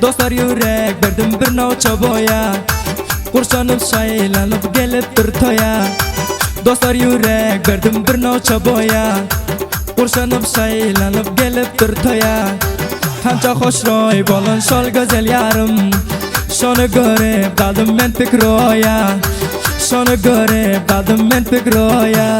Dostlar yürek verdim bir noça boya, kurşanıp şaylanıp gelip bir toya. Dostlar yürek verdim bir noça boya, kurşanıp şaylanıp gelip bir toya. Kança hoşroy bolun şol güzel yarım, şonu görüp kaldım men pek roya, şonu görüp kaldım men pek roya.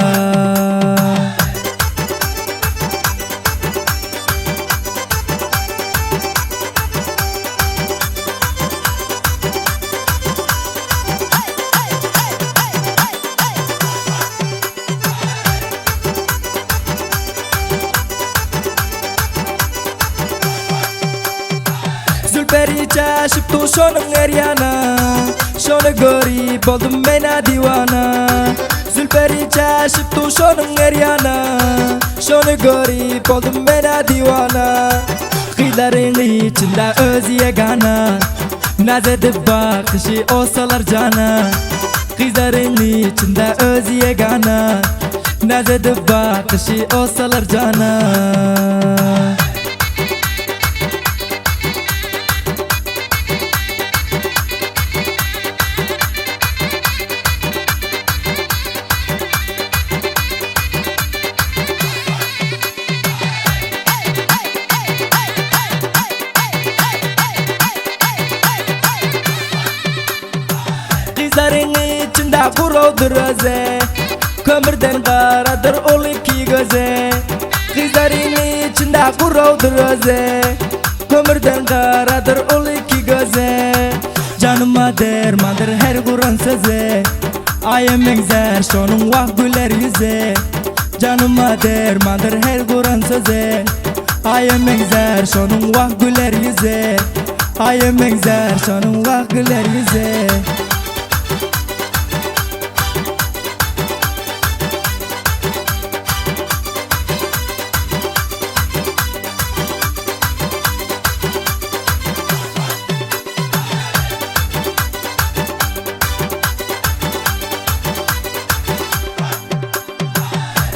Zülperi çeşip tu şonun eryana, şonu görüp oldum mena divana. Zülperi çeşip tu şonun eryana, şonu görüp oldum mena divana. Kıyların içinde öz yegana, naz edip bakışı olsalar cana. Kıyların içinde öz yegana, naz edip bakışı olsalar cana. Kızların içinde kurudur öze, kömürden karadır ol iki göze. Kızların içinde kurudur öze, kömürden karadır ol iki göze. Canıma dermandır her kuran söze, ayem engzer şonun vah güler yüze. Canıma dermandır her kuran söze, ayem engzer şonun vah güler yüze. Ayem engzer şonun vah güler yüze.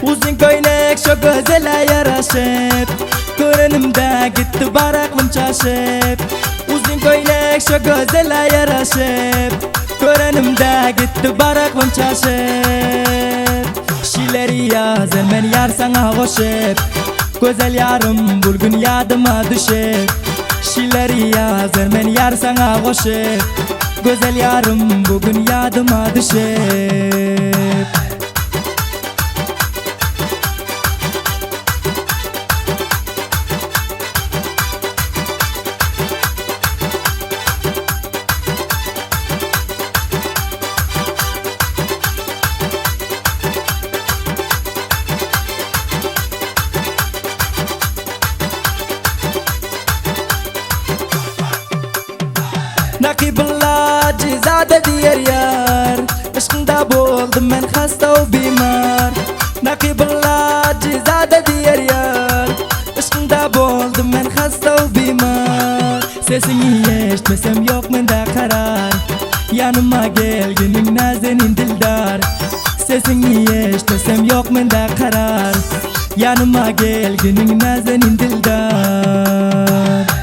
Uzun köylek şu gözele yaraşıp, görünümde gitti baraklım çaşıp. Uzun köylek şu gözele yaraşıp, görünümde gitti baraklım çaşıp. Şileri yazır men yar sana koşup, güzel yarım bulgun yadıma düşüp. Şileri yazır men yar sana koşup, güzel yarım bugün yadıma düşüp. Nakibullah cizade diğer yar, aşkında boldum ben hasta o bimar. Nakibullah cizade diğer yar, aşkında boldum ben hasta o bimar. Sesini eşitmesem yok mende karar, yanıma gel günün nazenin dildar. Sesini eşitmesem yok mende karar, yanıma gel günün nazenin dildar.